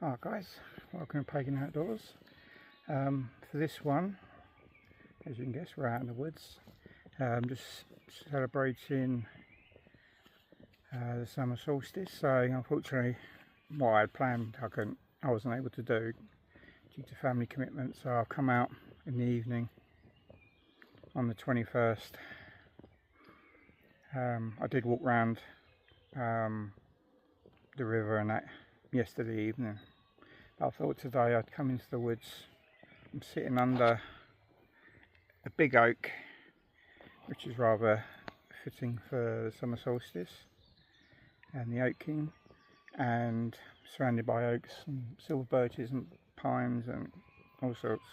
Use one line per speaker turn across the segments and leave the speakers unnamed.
Hi guys, welcome to Pagan Outdoors. For this one, as you can guess, we're out in the woods, just celebrating the summer solstice. So unfortunately what I had planned I wasn't able to do due to family commitments, so I've come out in the evening on the 21st. I did walk round the river and that yesterday evening. I thought today I'd come into the woods. I'm sitting under a big oak, which is rather fitting for the summer solstice, and the oak king, and surrounded by oaks and silver birches and pines and all sorts.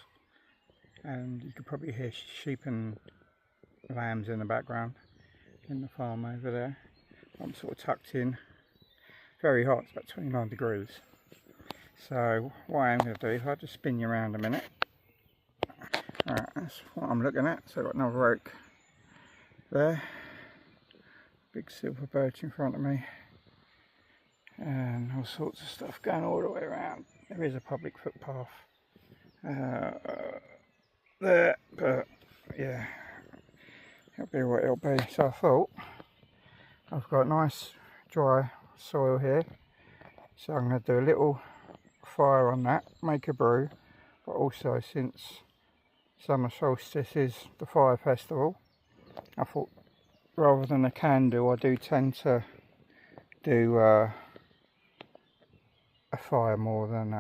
And you could probably hear sheep and lambs in the background in the farm over there. I'm sort of tucked in. Very hot, it's about 29 degrees. So what I am going to do, if I just spin you around a minute. Alright, that's what I'm looking at. So I've got another oak there. Big silver birch in front of me. And all sorts of stuff going all the way around. There is a public footpath there, but yeah, it'll be what it'll be. So I thought, I've got nice dry soil here, so I'm going to do a little fire on that, make a brew. But also, since summer solstice is the fire festival, I thought rather than a candle, I do tend to do a fire more than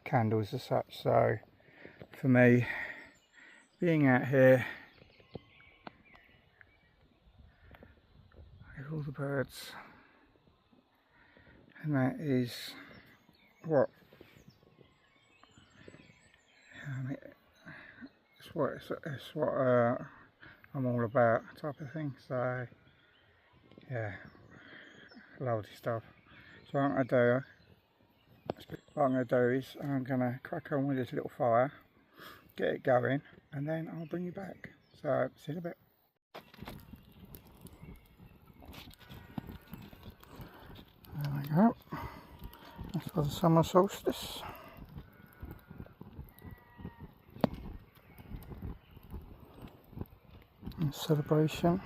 candles as such. So for me, being out here with all the birds, and that is what it's what I'm all about, type of thing. So yeah, lovely stuff. So what I'm going to do is I'm going to crack on with this little fire, get it going, and then I'll bring you back. So see you in a bit. There we go. That's for the summer solstice. And celebration.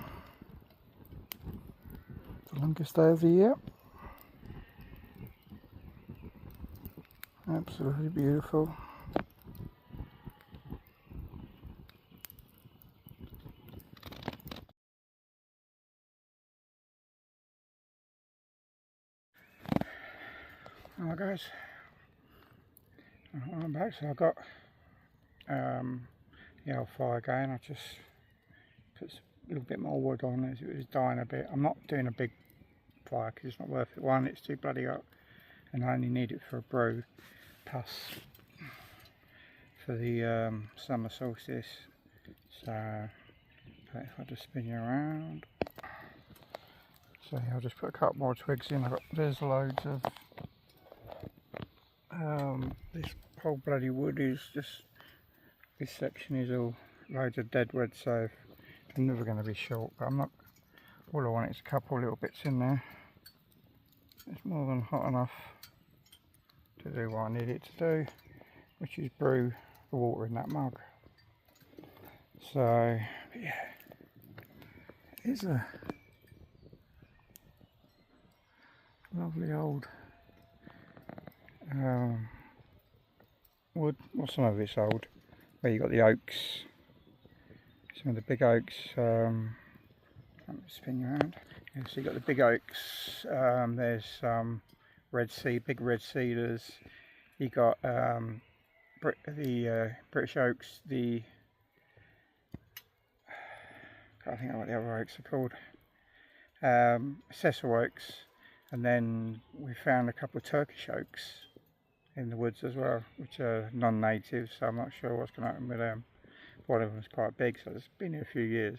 The longest day of the year. Absolutely beautiful. Alright guys, I'm back. So I've got the old fire going. I just put a little bit more wood on as it was dying a bit. I'm not doing a big fire because it's not worth it. One, it's too bloody hot, and I only need it for a brew, plus for the summer solstice. So if I just spin you around, so I'll just put a couple more twigs in. There's loads of this whole bloody wood is just, this section is all loads of dead wood, so I'm never going to be short. But I'm not, all I want is a couple little bits in there. It's more than hot enough to do what I need it to do, which is brew the water in that mug. So yeah, it is a lovely old wood. Well, some of it's old, where you got the oaks, some of the big oaks. Let me spin you around. Yeah, so you got the big oaks. There's big red cedars. You got the British oaks. I can't think of what the other oaks are called. Cecil oaks, and then we found a couple of Turkish oaks in the woods as well, which are non-native, so I'm not sure what's going to happen with them. One of them is quite big, so it's been here a few years.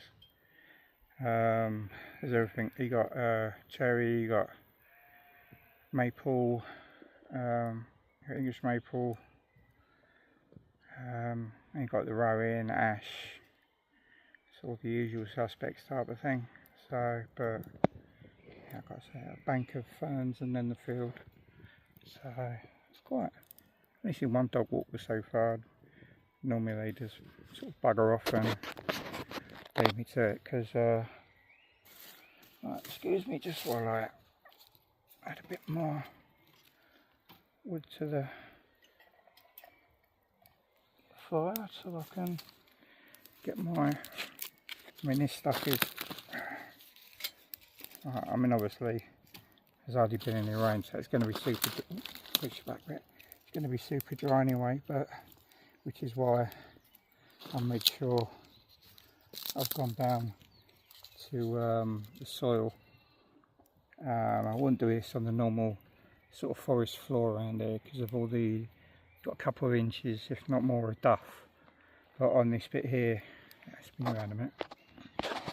There's everything. You got cherry, you got maple, English maple, and you got the rowan, ash, sort of the usual suspects type of thing. So, but yeah, I've got to say, a bank of ferns and then the field. So it's quite, only seen one dog walk so far. Normally they just sort of bugger off and leave me to it, because right, excuse me just while I add a bit more wood to the fire so I can get my, I mean this stuff is, I mean obviously there's hardly been any rain, so it's going to be super, push back a bit, it's going to be super dry anyway, but which is why I made sure I've gone down to the soil. I wouldn't do this on the normal sort of forest floor around there because of all the, got a couple of inches if not more of duff, but on this bit here, spin around a minute,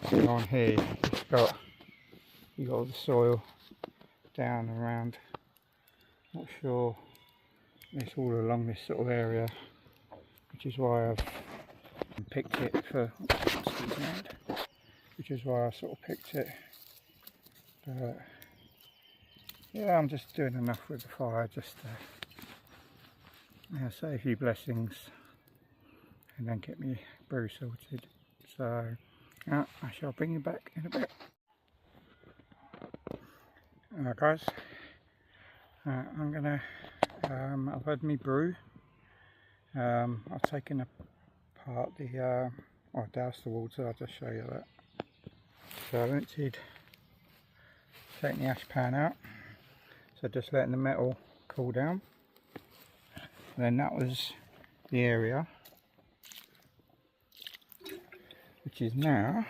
so on here it's got, you got all the soil down around, not sure, it's all along this sort of area, which is why I've picked it for, which is why I sort of picked it, but yeah, I'm just doing enough with the fire just to say a few blessings and then get me brew sorted. So I shall bring you back in a bit. Alright guys, I'm gonna, I've had me brew. I've taken apart the, I doused the water, I'll just show you that. So I emptied, taking the ash pan out, so just letting the metal cool down. And then that was the area, which is now,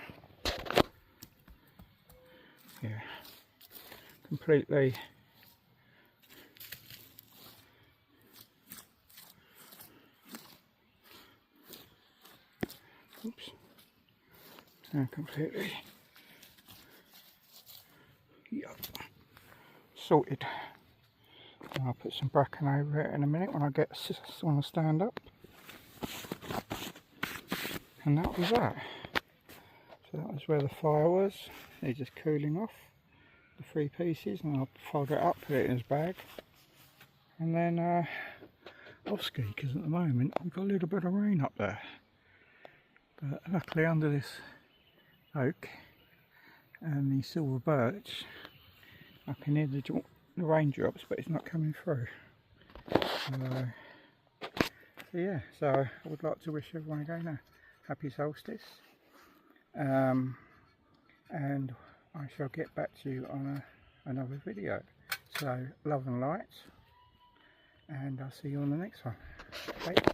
yeah, completely completely sorted. And I'll put some bracken over it in a minute when I get want to stand up. And that was that. So that was where the fire was. They're just cooling off the 3 pieces, and I'll fold it up, put it in his bag, and then off ski, because at the moment we've got a little bit of rain up there. But luckily under this oak and the silver birch I can hear the raindrops, but it's not coming through. So yeah, so I would like to wish everyone again a happy solstice, and I shall get back to you on another video. So love and light, and I'll see you on the next one. Bye.